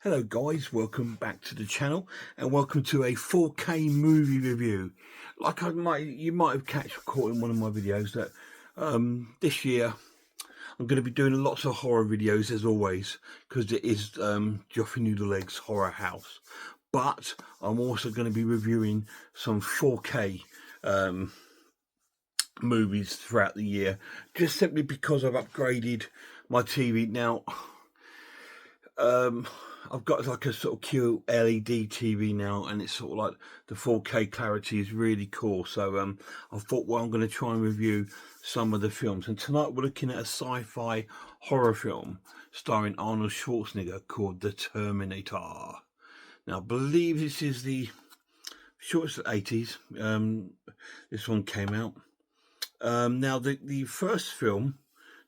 Hello guys, welcome back to the channel and welcome to a 4K movie review. Like you might have caught in one of my videos that this year I'm going to be doing lots of horror videos as always, because it is Joffrey Noodleegg's Horror House. But I'm also going to be reviewing some 4K movies throughout the year, just simply because I've upgraded my TV now. I've got like a sort of QLED TV now, and it's sort of like the 4K clarity is really cool. So I thought, well, I'm going to try and review some of the films. And tonight we're looking at a sci-fi horror film starring Arnold Schwarzenegger called The Terminator. Now, I believe this is the shortest of the 80s. This one came out. Now, the first film,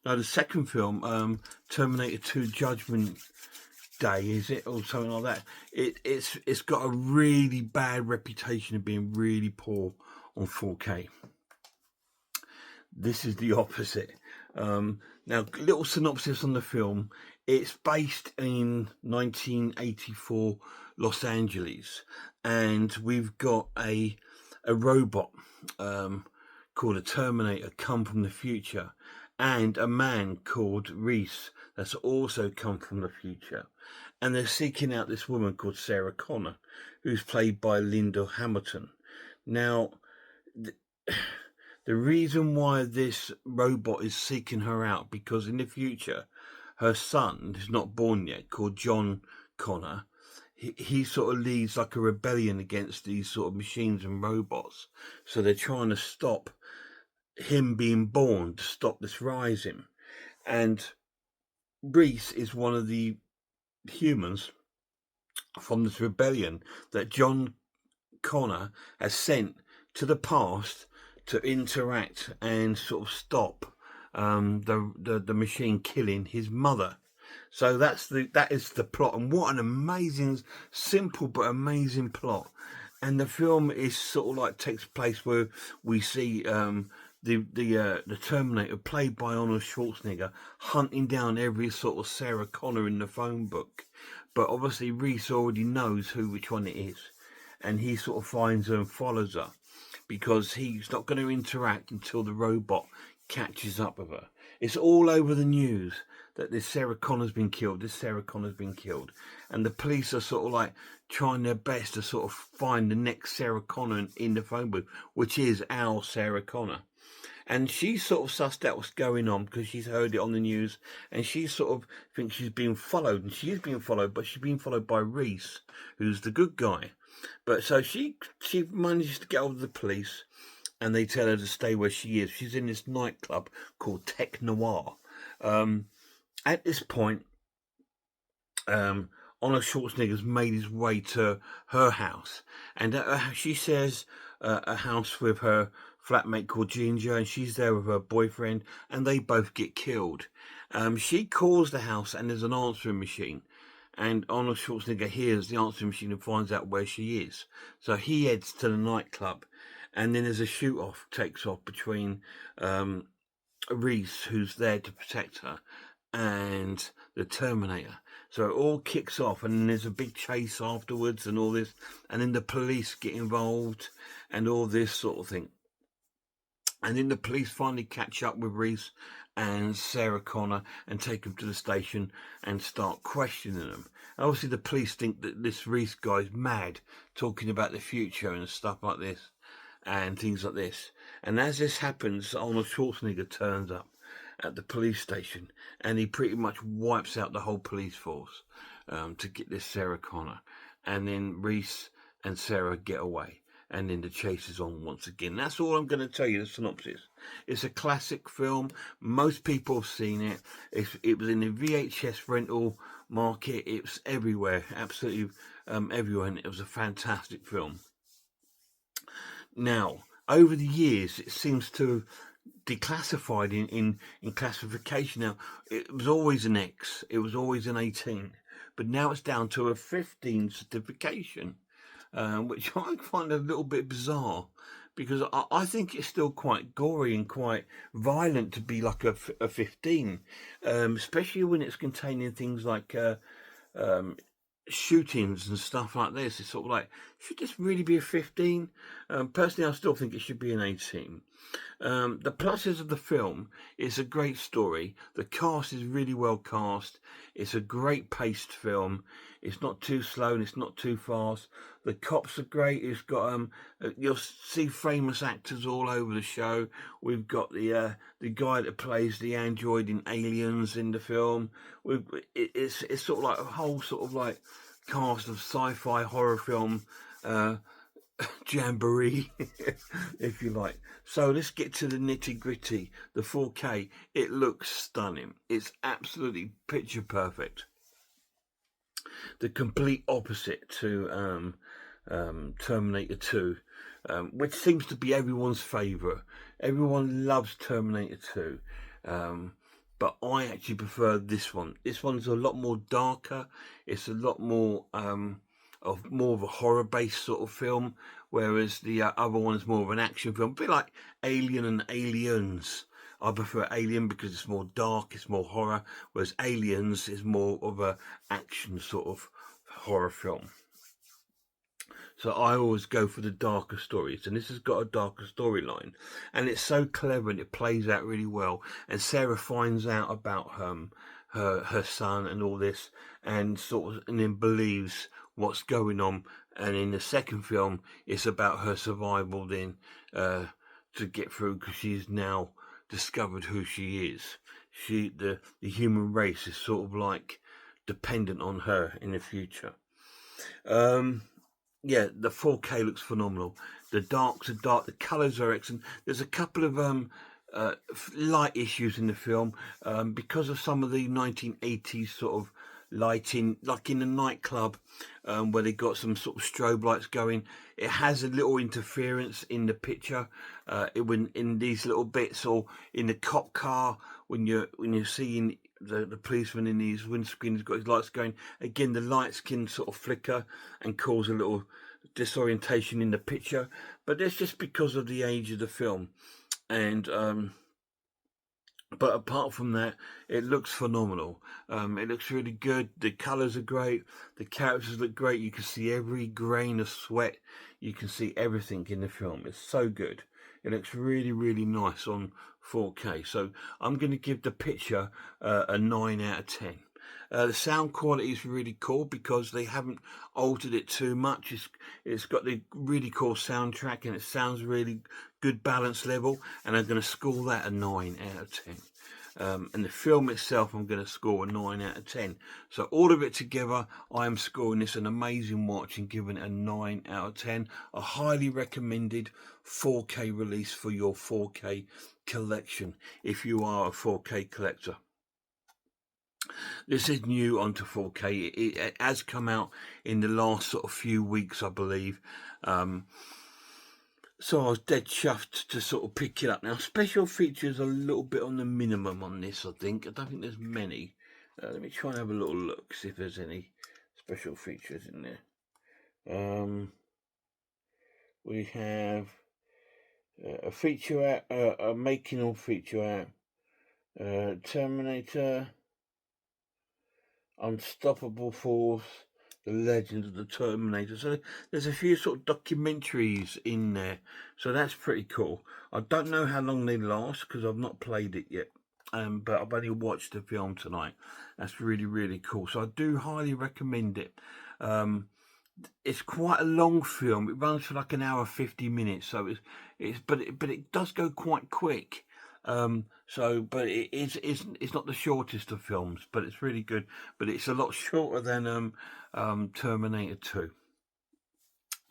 no, the second film, Terminator 2 Judgment Day, is it, or something like that? It's got a really bad reputation of being really poor on 4K. This is the opposite. Now, little synopsis on the film. It's based in 1984 Los Angeles, and we've got a robot called a Terminator come from the future, and a man called Reese that's also come from the future. And they're seeking out this woman called Sarah Connor, who's played by Linda Hamilton. Now, the reason why this robot is seeking her out, because in the future, her son, who's not born yet, called John Connor, he sort of leads like a rebellion against these sort of machines and robots. So they're trying to stop him being born, to stop this rising. And Reese is one of the humans from this rebellion that John Connor has sent to the past to interact and sort of stop the machine killing his mother. So that is the plot, and what an amazing, simple but amazing plot. And the film is sort of like takes place where we see the Terminator, played by Arnold Schwarzenegger, hunting down every sort of Sarah Connor in the phone book. But obviously Reese already knows which one it is, and he sort of finds her and follows her, because he's not going to interact until the robot catches up with her. It's all over the news that this Sarah Connor's been killed, and the police are sort of like trying their best to sort of find the next Sarah Connor in the phone booth, which is our Sarah Connor. And she sort of sussed out what's going on because she's heard it on the news, and she sort of thinks she's being followed, and she is being followed, but she's being followed by Reese, who's the good guy. But so she manages to get hold of the police, and they tell her to stay where she is. She's in this nightclub called Tech Noir. At this point, Arnold Schwarzenegger's made his way to her house, and she shares a house with her flatmate called Ginger, and she's there with her boyfriend, and they both get killed. She calls the house, and there's an answering machine, and Arnold Schwarzenegger hears the answering machine and finds out where she is. So he heads to the nightclub, and then there's a shoot-off takes off between Reese, who's there to protect her, and the Terminator. So it all kicks off, and then there's a big chase afterwards and all this, and then the police get involved and all this sort of thing. And then the police finally catch up with Reese and Sarah Connor and take them to the station and start questioning them. And obviously the police think that this Reese guy's mad, talking about the future and stuff like this and things like this. And as this happens, Arnold Schwarzenegger turns up at the police station, and he pretty much wipes out the whole police force to get this Sarah Connor. And then Reese and Sarah get away, and then the chase is on once again. That's all I'm going to tell you, the synopsis. It's a classic film. Most people have seen it. It was in the VHS rental market. It was everywhere, absolutely everywhere, and it was a fantastic film. Now, over the years, it seems to have declassified in classification. Now, it was always an X, it was always an 18, but now it's down to a 15 certification, which I find a little bit bizarre, because I think it's still quite gory and quite violent to be like a 15, especially when it's containing things like shootings and stuff like this, it's sort of like, should this really be a 15? Personally, I still think it should be an 18. The pluses of the film, it's a great story. The cast is really well cast. It's a great paced film. It's not too slow and it's not too fast. The cops are great. It's got you'll see famous actors all over the show. We've got the guy that plays the android in Aliens in the film. It's sort of like a whole sort of like cast of sci-fi horror film. Jamboree, if you like. So let's get to the nitty gritty. The 4K, it looks stunning. It's absolutely picture perfect. The complete opposite to Terminator 2, which seems to be everyone's favourite. Everyone loves Terminator 2. But I actually prefer this one. This one's a lot more darker. It's a lot more more of a horror-based sort of film, whereas the other one is more of an action film, a bit like Alien and Aliens. I prefer Alien because it's more dark, it's more horror, whereas Aliens is more of a action sort of horror film. So I always go for the darker stories, and this has got a darker storyline, and it's so clever and it plays out really well. And Sarah finds out about her son and all this, and and then believes what's going on. And in the second film, it's about her survival then to get through, because she's now discovered who she is. The human race is sort of like dependent on her in the future. Yeah, the 4K looks phenomenal. The darks are dark, the colours are excellent. There's a couple of light issues in the film because of some of the 1980s sort of lighting, like in the nightclub where they got some sort of strobe lights going. It has a little interference in the picture when in these little bits, or in the cop car when you're seeing the policeman in his windscreen has got his lights going. Again, the lights can sort of flicker and cause a little disorientation in the picture, but that's just because of the age of the film. And but apart from that, it looks phenomenal. It looks really good. The colours are great. The characters look great. You can see every grain of sweat. You can see everything in the film. It's so good. It looks really, really nice on 4K. So I'm going to give the picture a 9 out of 10. The sound quality is really cool because they haven't altered it too much. It's got the really cool soundtrack and it sounds really good balance level, and I'm going to score that a 9 out of 10. And the film itself, I'm going to score a 9 out of 10. So all of it together, I am scoring this an amazing watch and giving it a 9 out of 10. A highly recommended 4K release for your 4K collection if you are a 4K collector. This is new onto 4K. It has come out in the last sort of few weeks, I believe. So I was dead chuffed to sort of pick it up. Now, special features are a little bit on the minimum on this, I think. I don't think there's many. Let me try and have a little look, see if there's any special features in there. We have a feature out, a making of feature out, Terminator, Unstoppable Force, The Legend of the Terminator. So there's a few sort of documentaries in there. So that's pretty cool. I don't know how long they last because I've not played it yet. But I've only watched the film tonight. That's really, really cool. So I do highly recommend it. It's quite a long film. It runs for like an hour 50 minutes. So but it does go quite quick. But it's not the shortest of films, but it's really good. But it's a lot shorter than Terminator 2.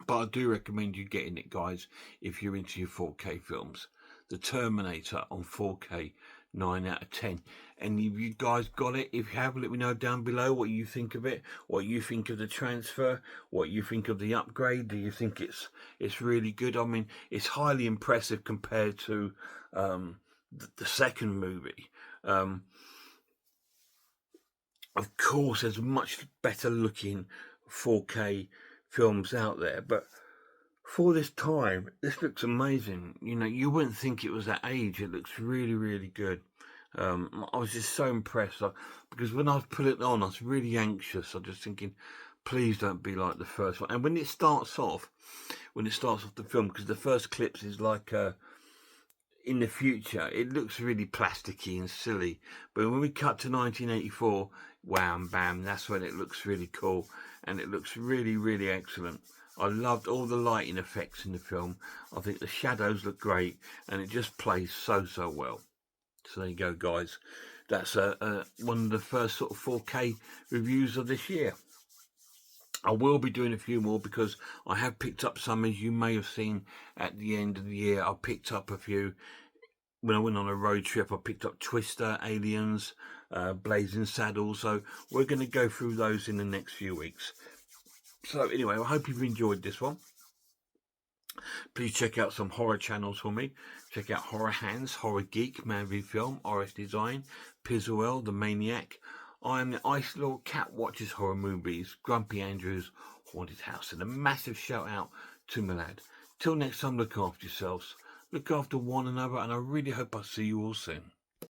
But I do recommend you getting it, guys, if you're into your 4K films. The Terminator on 4K, 9 out of 10. And if you guys got it, if you have, let me know down below what you think of it, what you think of the transfer, what you think of the upgrade. Do you think it's really good? I mean, it's highly impressive compared to the second movie. Of course, there's much better looking 4K films out there, but for this time, this looks amazing. You know, you wouldn't think it was that age. It looks really, really good. I was just so impressed because when I was putting it on, I was really anxious. I was just thinking, Please don't be like the first one. And when it starts off the film, because the first clips is like in the future, it looks really plasticky and silly. But when we cut to 1984, wham, bam, that's when it looks really cool. And it looks really, really excellent. I loved all the lighting effects in the film. I think the shadows look great. And it just plays so, so well. So there you go, guys. That's one of the first sort of 4K reviews of this year. I will be doing a few more because I have picked up some, as you may have seen at the end of the year. I picked up a few. When I went on a road trip, I picked up Twister, Aliens, Blazing Saddles. So we're going to go through those in the next few weeks. So anyway, I hope you've enjoyed this one. Please check out some horror channels for me. Check out Horror Hands, Horror Geek, Man v Film, RS Design, Pizzuel, The Maniac. I am the Ice Lord Cat Watches Horror Movies, Grumpy Andrews, Haunted House. And a massive shout out to my lad. Till next time, look after yourselves. Look after one another, and I really hope I see you all soon.